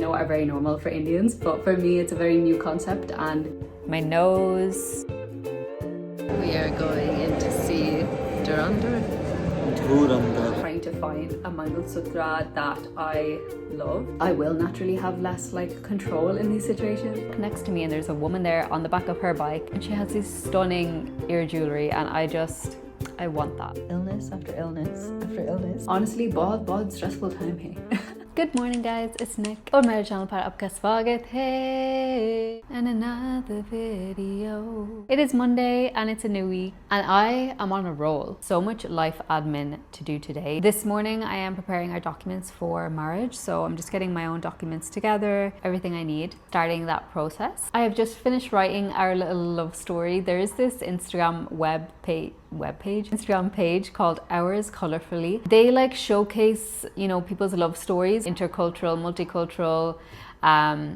are very normal for Indians, but for me it's a very new concept. And my nose. We are going in to see Dhurandhar. Trying to find a Mangalsutra that I love. I will naturally have less control in these situations. Next to me, and there's a woman there on the back of her bike, and she has this stunning ear jewelry, and I want that. Illness after illness after illness. Honestly, बहुत stressful time here. Good morning guys, it's Nick और मेरे channel पर आपका स्वागत है and another video. It is Monday and it's a new week and I am on a roll. So much life admin to do today. This morning I am preparing our documents for marriage, so I'm just getting my own documents together, everything I need, starting that process. I have just finished writing our little love story. There is this Instagram Instagram page called Ours Colorfully. They showcase, people's love stories, intercultural, multicultural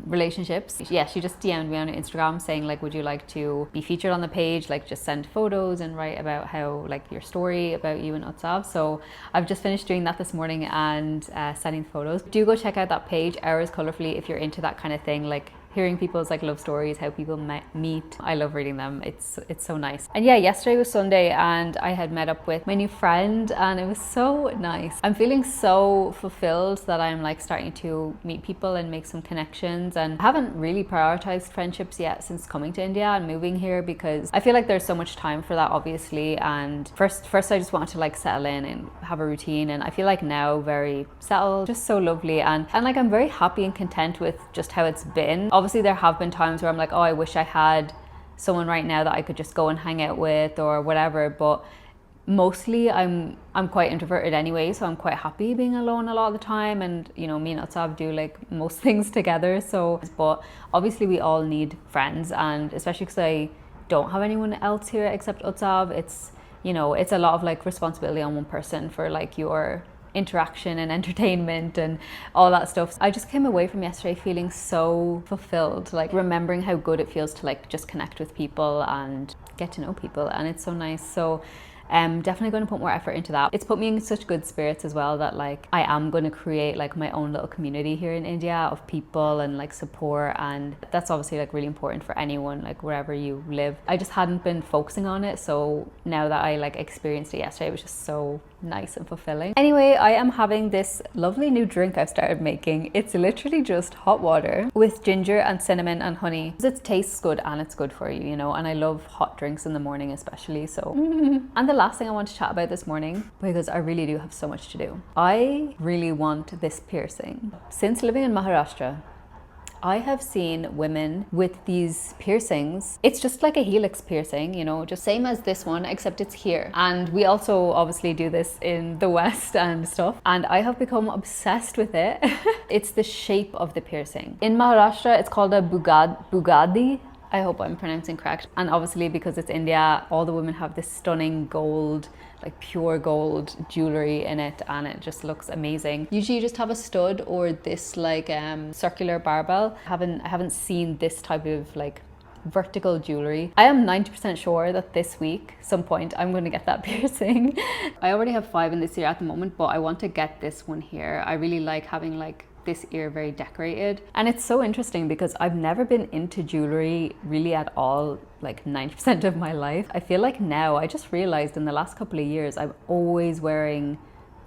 relationships. Yeah, she just DM'd me on Instagram saying would you like to be featured on the page, just send photos and write about how your story about you and Utsav. So I've just finished doing that this morning and sending photos. Do go check out that page, Ours Colorfully, if you're into that kind of thing, hearing people's love stories, how people meet. I love reading them. It's so nice. And yeah, yesterday was Sunday and I had met up with my new friend and it was so nice. I'm feeling so fulfilled that I'm starting to meet people and make some connections, and I haven't really prioritized friendships yet since coming to India and moving here because I feel there's so much time for that, obviously. And first I just wanted to settle in and have a routine, and I feel now very settled, just so lovely, and I'm very happy and content with just how it's been. Obviously there have been times where I'm oh, I wish I had someone right now that I could just go and hang out with or whatever, but mostly I'm quite introverted anyway, so I'm quite happy being alone a lot of the time. And me and Utsav do most things together, so but obviously we all need friends, and especially because I don't have anyone else here except Utsav, it's it's a lot of responsibility on one person for your interaction and entertainment and all that stuff. I just came away from yesterday feeling so fulfilled, remembering how good it feels to just connect with people and get to know people, and it's so nice. So definitely going to put more effort into that. It's put me in such good spirits as well that I am going to create my own little community here in India of people and support, and that's obviously really important for anyone wherever you live. I just hadn't been focusing on it, so now that I experienced it yesterday, it was just so nice and fulfilling. Anyway, I am having this lovely new drink I've started making. It's literally just hot water with ginger and cinnamon and honey. It tastes good and it's good for you, and I love hot drinks in the morning especially, so. And the last thing I want to chat about this morning, because I really do have so much to do. I really want this piercing. Since living in Maharashtra, I have seen women with these piercings. It's just like a helix piercing, just same as this one, except it's here. And we also obviously do this in the West and stuff. And I have become obsessed with it. It's the shape of the piercing. In Maharashtra, it's called a bugadi. I hope I'm pronouncing correct. And obviously because it's India, all the women have this stunning gold, pure gold jewelry in it, and it just looks amazing. Usually you just have a stud or this circular barbell. I haven't seen this type of vertical jewelry. I am 90% sure that this week, some point, I'm going to get that piercing. I already have 5 in this ear at the moment, but I want to get this one here. I really like having this ear very decorated, and it's so interesting because I've never been into jewelry really at all 90% of my life. I feel now I just realized in the last couple of years I'm always wearing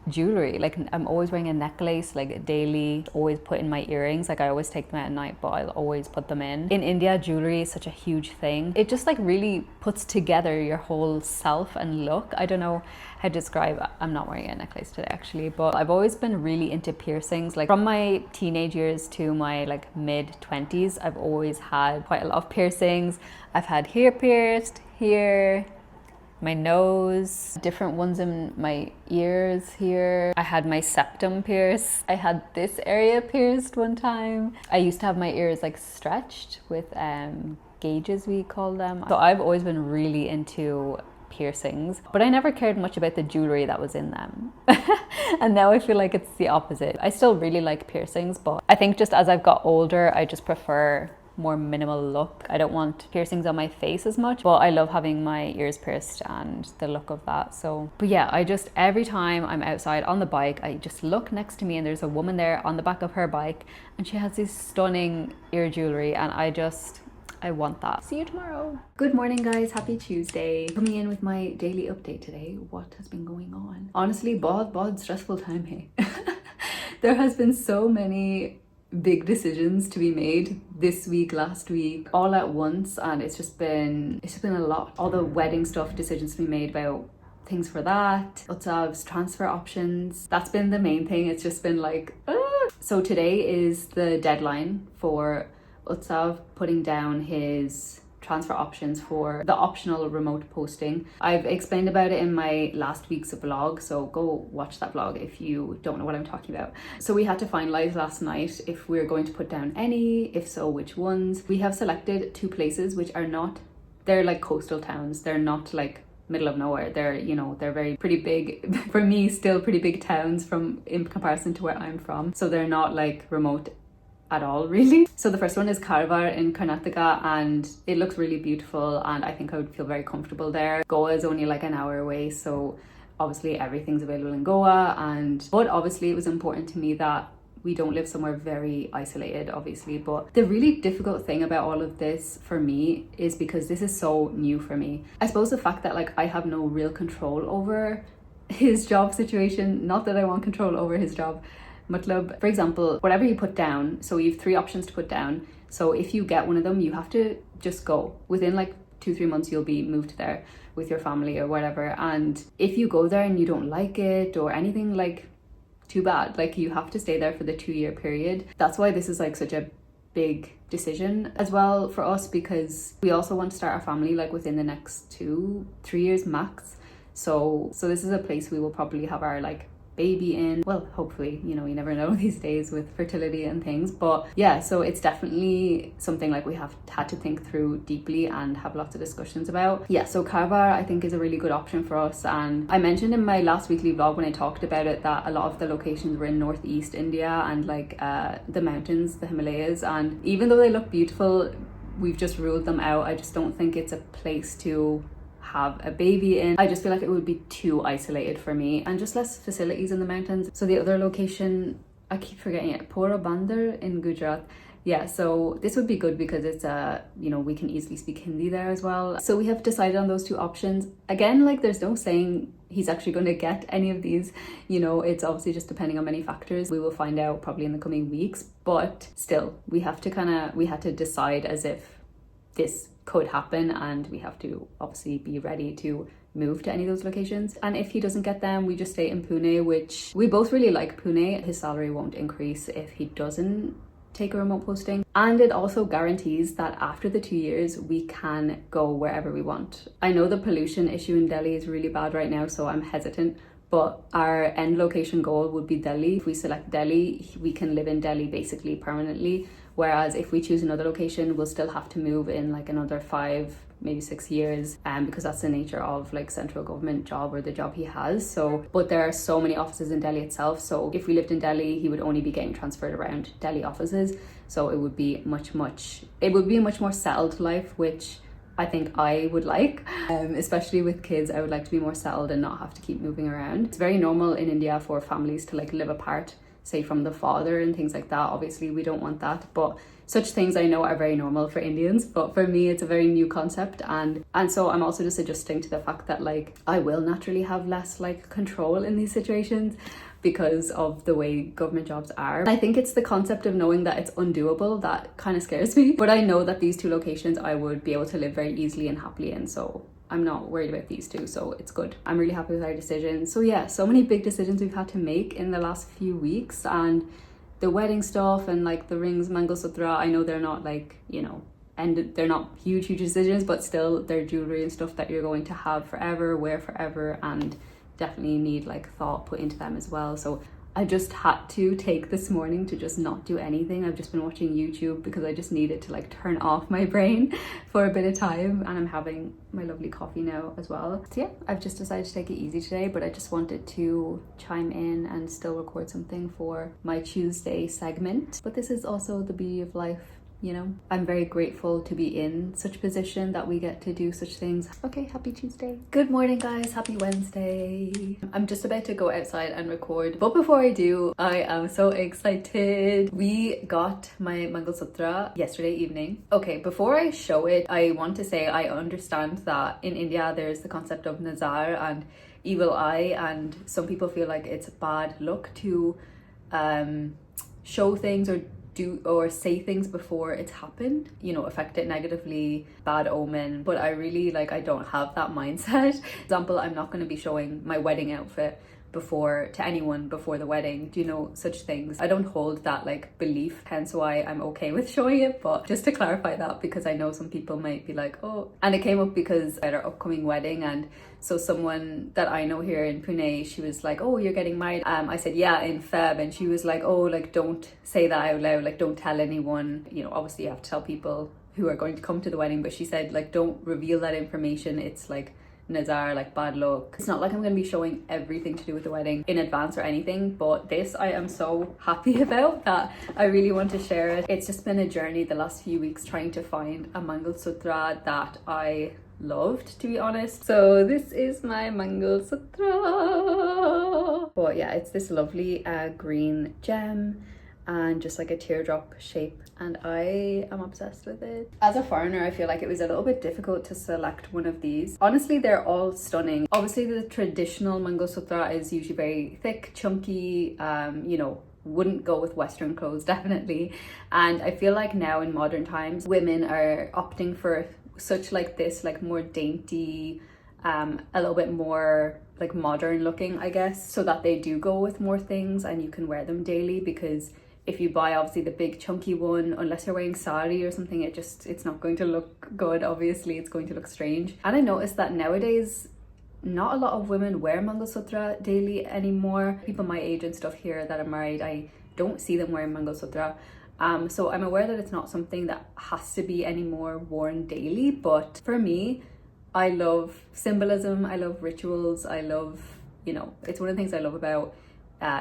jewelry. I'm always wearing a necklace daily, always put in my earrings. I always take them out at night, but I'll always put them in. In India, jewelry is such a huge thing. It just really puts together your whole self and look. I don't know how to describe. I'm not wearing a necklace today actually, but I've always been really into piercings. From my teenage years to my mid 20s, I've always had quite a lot of piercings. I've had here pierced, here, my nose, different ones in my ears here. I had my septum pierced. I had this area pierced one time. I used to have my ears stretched with gauges, we call them. So I've always been really into piercings, but I never cared much about the jewelry that was in them. And now I feel it's the opposite. I still really like piercings, but I think just as I've got older, I just prefer more minimal look. I don't want piercings on my face as much, but I love having my ears pierced and the look of that. So, but yeah, I just, every time I'm outside on the bike, I just look next to me and there's a woman there on the back of her bike and she has this stunning ear jewelry and I want that. See you tomorrow. Good morning guys, happy Tuesday. Coming in with my daily update today. What has been going on? Honestly, बहुत stressful time here. There has been so many big decisions to be made this week, last week, all at once, and it's just been a lot. All the wedding stuff, decisions to be made about things for that, Utsav's transfer options. That's been the main thing. It's just been like, So today is the deadline for Utsav putting down his transfer options for the optional remote posting. I've explained about it in my last week's vlog, so go watch that vlog if you don't know what I'm talking about. So we had to finalize last night if we're going to put down any, if so which ones. We have selected 2 places which are not, they're like coastal towns, they're not like middle of nowhere. They're, you know, they're pretty big, for me still pretty big towns in comparison to where I'm from, so they're not like remote at all really. So the first one is Karwar in Karnataka and it looks really beautiful and I think I would feel very comfortable there. Goa is only like an hour away, so obviously everything's available in Goa, but obviously it was important to me that we don't live somewhere very isolated, obviously. But the really difficult thing about all of this for me is because this is so new for me. I suppose the fact that like I have no real control over his job situation, not that I want control over his job. Matlab, for example, whatever you put down, so you have 3 options to put down. So if you get one of them, you have to just go. Within like 2-3 months, you'll be moved there with your family or whatever. And if you go there and you don't like it or anything, like too bad, like you have to stay there for the 2-year period. That's why this is like such a big decision as well for us, because we also want to start our family like within the next 2-3 years max. So this is a place we will probably have our like baby in, well, hopefully, you know, you never know these days with fertility and things. But yeah, so it's definitely something like we have had to think through deeply and have lots of discussions about. Yeah, so Karwar I think is a really good option for us, and I mentioned in my last weekly vlog when I talked about it that a lot of the locations were in northeast India and like the mountains, the Himalayas, and even though they look beautiful, we've just ruled them out. I just don't think it's a place to have a baby in. I just feel like it would be too isolated for me, and just less facilities in the mountains. So the other location, I keep forgetting it, Porabandar in Gujarat. Yeah, so this would be good because it's you know, we can easily speak Hindi there as well. So we have decided on those 2 options. Again, like there's no saying he's actually going to get any of these, you know, it's obviously just depending on many factors. We will find out probably in the coming weeks, but still we had to decide as if this could happen, and we have to obviously be ready to move to any of those locations. And if he doesn't get them, we just stay in Pune, which we both really like Pune. His salary won't increase if he doesn't take a remote posting, and it also guarantees that after the 2 years we can go wherever we want. I know the pollution issue in Delhi is really bad right now, so I'm hesitant, but our end location goal would be Delhi. If we select Delhi, we can live in Delhi basically permanently. Whereas if we choose another location, we'll still have to move in like another 5, maybe 6 years, because that's the nature of like central government job or the job he has. So, but there are so many offices in Delhi itself. So if we lived in Delhi, he would only be getting transferred around Delhi offices. So it would be much more settled life, which I think I would like, especially with kids. I would like to be more settled and not have to keep moving around. It's very normal in India for families to like live apart, say from the father and things like that. Obviously we don't want that, but such things I know are very normal for Indians, but for me it's a very new concept, and so I'm also just adjusting to the fact that like I will naturally have less like control in these situations because of the way government jobs are. I think it's the concept of knowing that it's undoable that kind of scares me, but I know that these 2 locations I would be able to live very easily and happily in, so I'm not worried about these 2, so it's good. I'm really happy with our decision. So yeah, so many big decisions we've had to make in the last few weeks, and the wedding stuff and like the rings, Mangalsutra, I know they're not like, you know, and they're not huge decisions, but still they're jewelry and stuff that you're going to have forever, wear forever, and definitely need like thought put into them as well. So I just had to take this morning to just not do anything. I've just been watching YouTube because I just needed to like turn off my brain for a bit of time, and I'm having my lovely coffee now as well. So yeah, I've just decided to take it easy today, but I just wanted to chime in and still record something for my Tuesday segment. But this is also the beauty of life. you know. I'm very grateful to be in such a position that we get to do such things. Okay, happy Tuesday. Good morning guys, happy Wednesday. I'm just about to go outside and record, but before I do, I am so excited. We got my Mangalsutra yesterday evening. Okay, before I show it, I want to say I understand that in India there's the concept of nazar and evil eye, and some people feel like it's bad luck to show things or do or say things before it's happened, you know, affect it negatively, bad omen. But I really I don't have that mindset. For example, I'm not going to be showing my wedding outfit to anyone before the wedding, do you know, such things. I don't hold that belief, hence why I'm okay with showing it. But just to clarify that, because I know some people might be like, oh, and it came up because at our upcoming wedding, and so someone that I know here in Pune, she was like, oh, you're getting married. I said, yeah, in Feb, and she was like, oh, don't say that out loud, don't tell anyone, you know. Obviously you have to tell people who are going to come to the wedding, but she said don't reveal that information. It's nazar, bad luck. It's not like I'm going to be showing everything to do with the wedding in advance or anything, but this I am so happy about that I really want to share it. It's just been a journey the last few weeks trying to find a Mangalsutra that I loved, to be honest. So this is my Mangalsutra. But yeah, it's this lovely green gem and just a teardrop shape, and I am obsessed with it. As a foreigner, I feel like it was a little bit difficult to select one of these. Honestly, they're all stunning. Obviously the traditional Mangalsutra is usually very thick, chunky, you know, wouldn't go with Western clothes, definitely. And I feel like now in modern times, women are opting for such this more dainty, a little bit more modern looking, I guess, so that they do go with more things and you can wear them daily. Because if you buy obviously the big chunky one, unless you're wearing sari or something, it's not going to look good. Obviously it's going to look strange. And I noticed that nowadays not a lot of women wear Mangalsutra daily anymore. People my age and stuff here that are married, I don't see them wearing Mangalsutra. So I'm aware that it's not something that has to be anymore worn daily, but for me, I love symbolism, I love rituals, I love, you know, it's one of the things I love about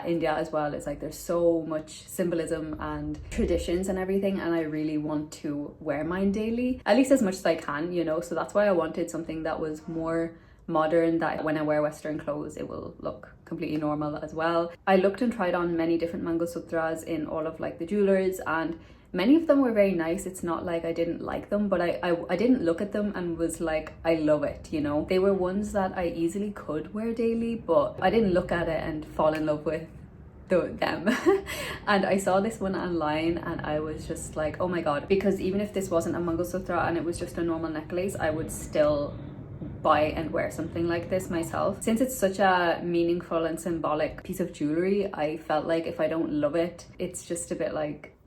India as well. It's there's so much symbolism and traditions and everything, and I really want to wear mine daily, at least as much as I can, you know. So that's why I wanted something that was more modern, that when I wear Western clothes it will look completely normal as well. I looked and tried on many different Mangalsutras in all of the jewelers, and many of them were very nice. It's not like I didn't like them, but I didn't look at them and was like, I love it, you know. They were ones that I easily could wear daily, but I didn't look at it and fall in love with them. And I saw this one online and I was just like, oh my god, because even if this wasn't a Mangalsutra and it was just a normal necklace, I would still buy and wear something like this myself. Since it's such a meaningful and symbolic piece of jewelry, I felt like if I don't love it, it's just a bit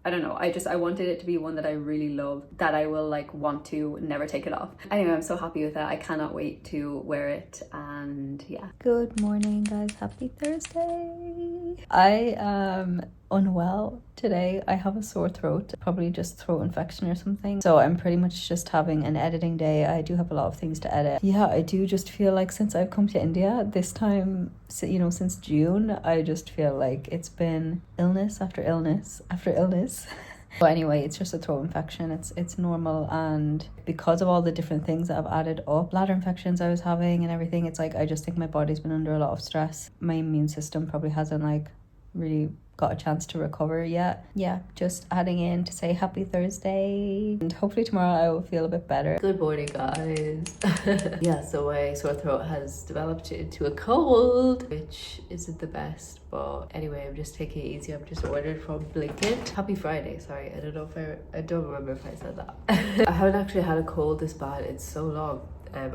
I don't know, I wanted it to be one that I really love, that I will want to never take it off. Anyway, I'm so happy with that. I cannot wait to wear it, and yeah. Good morning guys, happy Thursday. I am unwell today. I have a sore throat, probably just throat infection or something. So I'm pretty much just having an editing day. I do have a lot of things to edit. Yeah, I do just feel like since I've come to India this time, you know, since June, I just feel like it's been illness after illness after illness. But anyway, it's just a throat infection. It's normal, and because of all the different things that I've added up, bladder infections I was having and everything, it's I just think my body's been under a lot of stress. My immune system probably hasn't really got a chance to recover yet. Yeah, just adding in to say happy Thursday, and hopefully tomorrow I will feel a bit better. Good morning guys. Yeah, so my sore throat has developed into a cold, which isn't the best, but anyway, I'm just taking it easy. I've just ordered from Blinkit. Happy Friday, sorry, I don't remember if I said that. I haven't actually had a cold this bad in so long,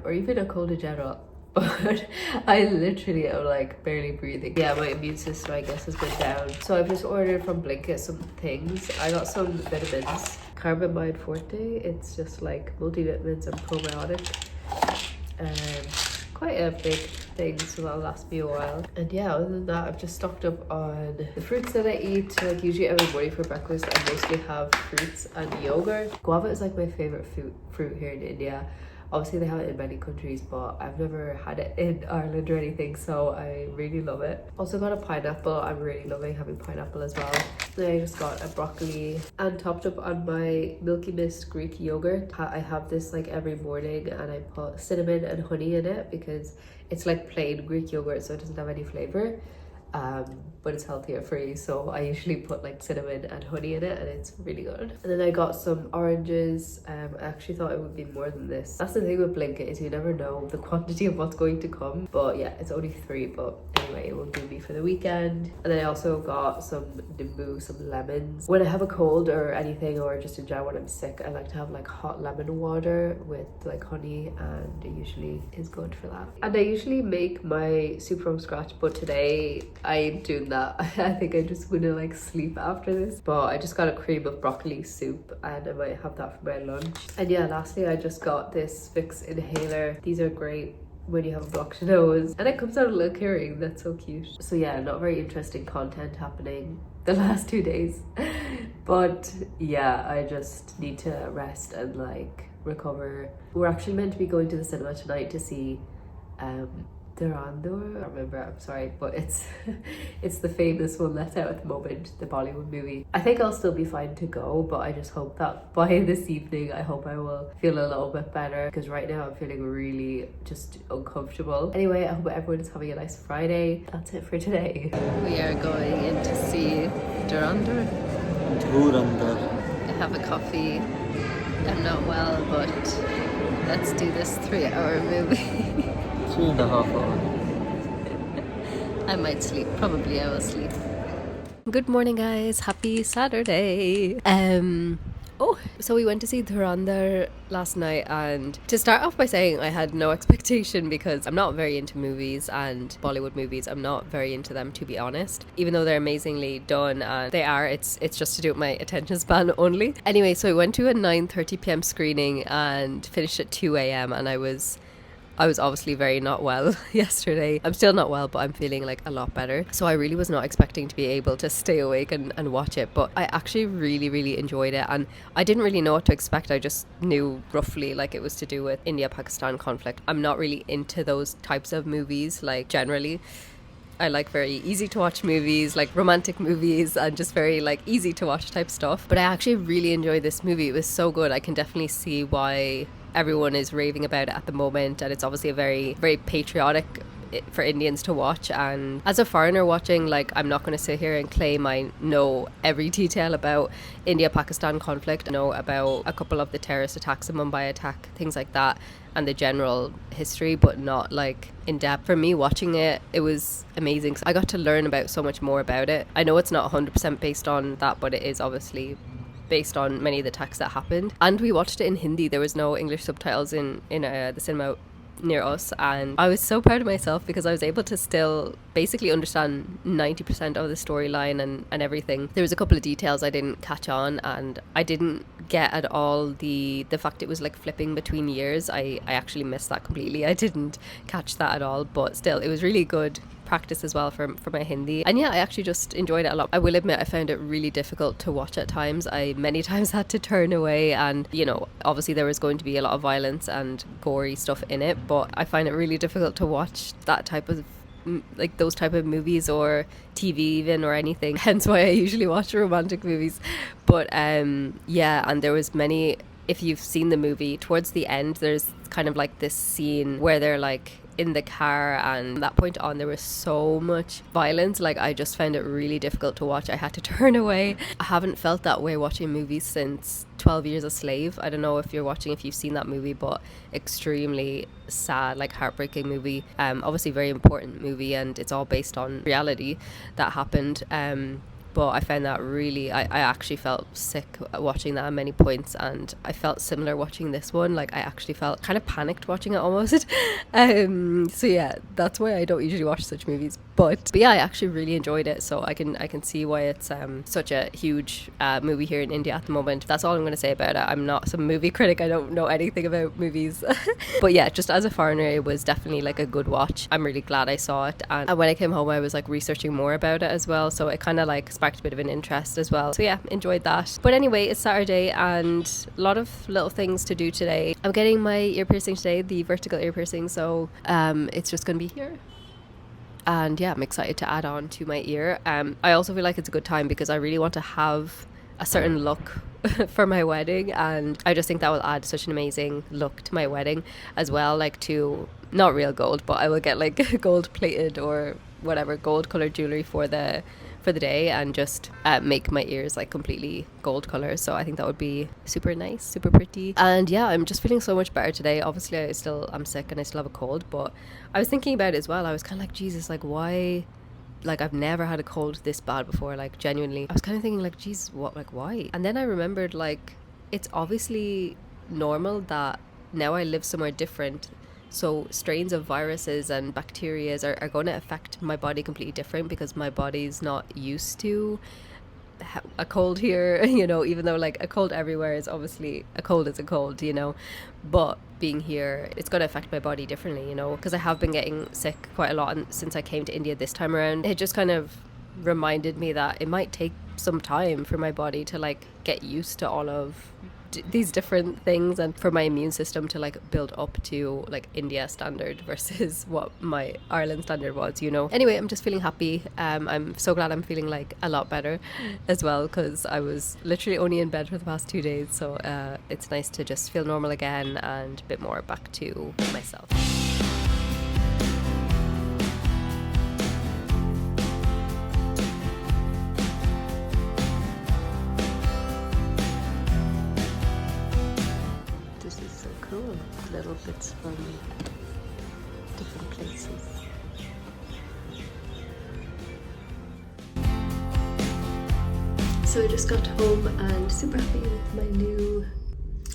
or even a cold in general. But I literally am barely breathing. Yeah, my immune system I guess has been down. So I've just ordered from Blinkit some things. I got some vitamins. Carbamide Forte, it's just multivitamins and probiotic. Quite a big thing, so that'll last me a while. And yeah, other than that, I've just stocked up on the fruits that I eat. Usually every morning for breakfast I mostly have fruits and yogurt. Guava is my favorite fruit here in India. Obviously they have it in many countries, but I've never had it in Ireland or anything, so I really love it. Also got a pineapple. I'm really loving having pineapple as well. Then I just got a broccoli and topped up on my Milky Mist Greek yogurt. I have this like every morning, and I put cinnamon and honey in it because it's like plain Greek yogurt, so it doesn't have any flavor. But it's healthier for you, so I usually put like cinnamon and honey in it, and it's really good. And then I got some oranges. I actually thought it would be more than this. That's the thing with Blinkit, is you never know the quantity of what's going to come, but yeah, it's only 3, but anyway, it will do me for the weekend. And then I also got some nimbu, some lemons. When I have a cold or anything, or just in general when I'm sick, I like to have like hot lemon water with like honey, and it usually is good for that. And I usually make my soup from scratch, but today I ain't doing that. I think I'm just gonna like sleep after this. But I just got a cream of broccoli soup, and I might have that for my lunch. And yeah, lastly I just got this Vicks inhaler. These are great when you have a blocked nose, and it comes out a little earring. That's so cute. So yeah, not very interesting content happening the last 2 days. But yeah, I just need to rest and like recover. We're actually meant to be going to the cinema tonight to see Dhurandhar, I don't remember, I'm sorry, but it's the famous one that's out at the moment, the Bollywood movie. I think I'll still be fine to go, but I just hope that by this evening I hope I will feel a little bit better, because right now I'm feeling really just uncomfortable. Anyway, I hope everyone is having a nice Friday. That's it for today. We are going in to see Dhurandhar. I have a coffee. I'm not well, but let's do this 3-hour movie. 3.5 hours. I might sleep. Probably I will sleep. Good morning, guys. Happy Saturday. So we went to see Dhurandhar last night, and to start off by saying I had no expectation, because I'm not very into movies, and Bollywood movies, I'm not very into them, to be honest, even though they're amazingly done, and they are. It's just to do with my attention span only. Anyway, so we went to a 9:30 p.m. screening and finished at 2 a.m. and I was obviously very not well yesterday. I'm still not well, but I'm feeling like a lot better. So I really was not expecting to be able to stay awake and watch it. But I actually really, really enjoyed it. And I didn't really know what to expect. I just knew roughly like it was to do with India-Pakistan conflict. I'm not really into those types of movies, like generally. I like very easy to watch movies, like romantic movies, and just very like easy to watch type stuff. But I actually really enjoyed this movie. It was so good. I can definitely see why everyone is raving about it at the moment, and it's obviously a very, very patriotic for Indians to watch. And as a foreigner watching, like, I'm not going to sit here and claim I know every detail about India-Pakistan conflict. I know about a couple of the terrorist attacks, the Mumbai attack, things like that, and the general history, but not like in depth. For me, watching it, it was amazing. I got to learn about so much more about it. I know it's not 100% based on that, but it is obviously based on many of the attacks that happened. And we watched it in Hindi. There was no English subtitles in the cinema near us, and I was so proud of myself because I was able to still basically understand 90% of the storyline and everything. There was a couple of details I didn't catch on, and I didn't get at all the fact it was like flipping between years. I actually missed that completely. I didn't catch that at all, but still it was really good practice as well for my Hindi. And yeah, I actually just enjoyed it a lot. I will admit I found it really difficult to watch at times. I many times had to turn away, and you know, obviously there was going to be a lot of violence and gory stuff in it, but I find it really difficult to watch that type of like those type of movies or TV even or anything, hence why I usually watch romantic movies. But yeah, and there was many, if you've seen the movie, towards the end there's kind of like this scene where they're like in the car, and from that point on there was so much violence. Like, I just found it really difficult to watch. I had to turn away. I haven't felt that way watching movies since 12 Years a Slave. I don't know if you've seen that movie, but extremely sad, like heartbreaking movie. Obviously very important movie, and it's all based on reality that happened. But I found that really, I actually felt sick watching that at many points, and I felt similar watching this one. Like, I actually felt kind of panicked watching it almost. So yeah, that's why I don't usually watch such movies. But yeah, I actually really enjoyed it, so I can see why it's such a huge movie here in India at the moment. That's all I'm going to say about it. I'm not some movie critic. I don't know anything about movies. But yeah, just as a foreigner, it was definitely like a good watch. I'm really glad I saw it. And when I came home, I was like researching more about it as well. So it kind of like sparked sparked a bit of an interest as well. So yeah, enjoyed that. But anyway, it's Saturday and a lot of little things to do today. I'm getting my ear piercing today, the vertical ear piercing, so it's just gonna be here. And yeah, I'm excited to add on to my ear. I also feel like it's a good time because I really want to have a certain look for my wedding, and I just think that will add such an amazing look to my wedding as well. Like, to not real gold, but I will get like gold plated or whatever gold colored jewelry for the day, and just make my ears like completely gold color. So I think that would be super nice, super pretty. And yeah, I'm just feeling so much better today. Obviously I'm sick and I still have a cold, but I was thinking about it as well. I was kind of like, Jesus, like, why? Like, I've never had a cold this bad before, like, genuinely. I was kind of thinking like, Jesus, what, like, why? And then I remembered, like, it's obviously normal that now I live somewhere different, so strains of viruses and bacteria are going to affect my body completely different, because my body's not used to a cold here, you know, even though like a cold everywhere is obviously a cold is a cold, you know, but being here, it's going to affect my body differently, you know, because I have been getting sick quite a lot since I came to India this time around. It just kind of reminded me that it might take some time for my body to like get used to all of these different things, and for my immune system to like build up to like India standard versus what my Ireland standard was, you know. Anyway, I'm just feeling happy. I'm so glad I'm feeling like a lot better as well, because I was literally only in bed for the past 2 days, so it's nice to just feel normal again and a bit more back to myself. Little bits from different places. So I just got home and super happy with my new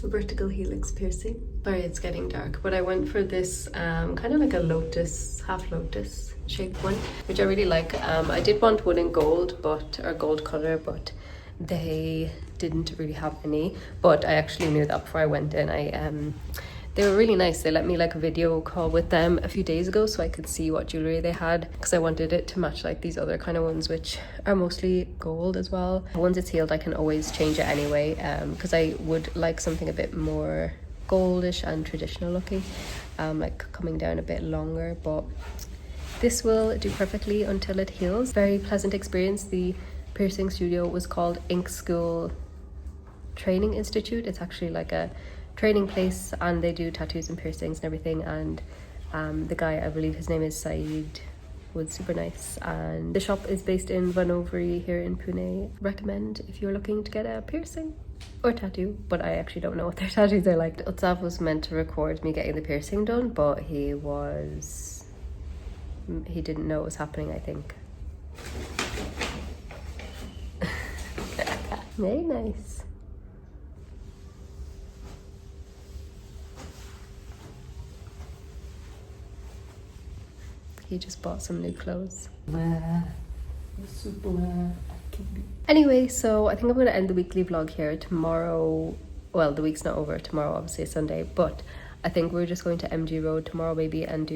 vertical helix piercing. Sorry, it's getting dark, but I went for this kind of like a lotus, half lotus shaped one, which I really like. I did want one in gold, or gold color, but they didn't really have any. But I actually knew that before I went in. They were really nice. They let me like a video call with them a few days ago so I could see what jewelry they had, because I wanted it to match like these other kind of ones, which are mostly gold as well. Once it's healed, I can always change it anyway, because I would like something a bit more goldish and traditional looking, like coming down a bit longer, but this will do perfectly until it heals. Very pleasant experience. The piercing studio was called Ink School Training Institute. It's actually like a training place, and they do tattoos and piercings and everything, and the guy, I believe his name is Saeed, was super nice. And the shop is based in Vanovary here in Pune. Recommend if you're looking to get a piercing or tattoo, but I actually don't know what their tattoos are like. Utsav was meant to record me getting the piercing done, but he didn't know it was happening, I think. Very nice. He just bought some new clothes. Anyway, so I think I'm going to end the weekly vlog here. Tomorrow, well, the week's not over. Tomorrow obviously is Sunday, but I think we're just going to MG Road tomorrow maybe and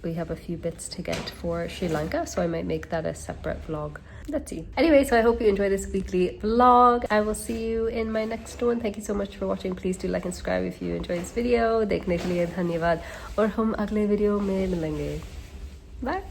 we have a few bits to get for Sri Lanka, so I might make that a separate vlog. Let's see. Anyway, so I hope you enjoy this weekly vlog. I will see you in my next one. Thank you so much for watching. Please do like and subscribe if you enjoy this video. देखने के लिए धन्यवाद और हम अगले video में मिलेंगे. Bye.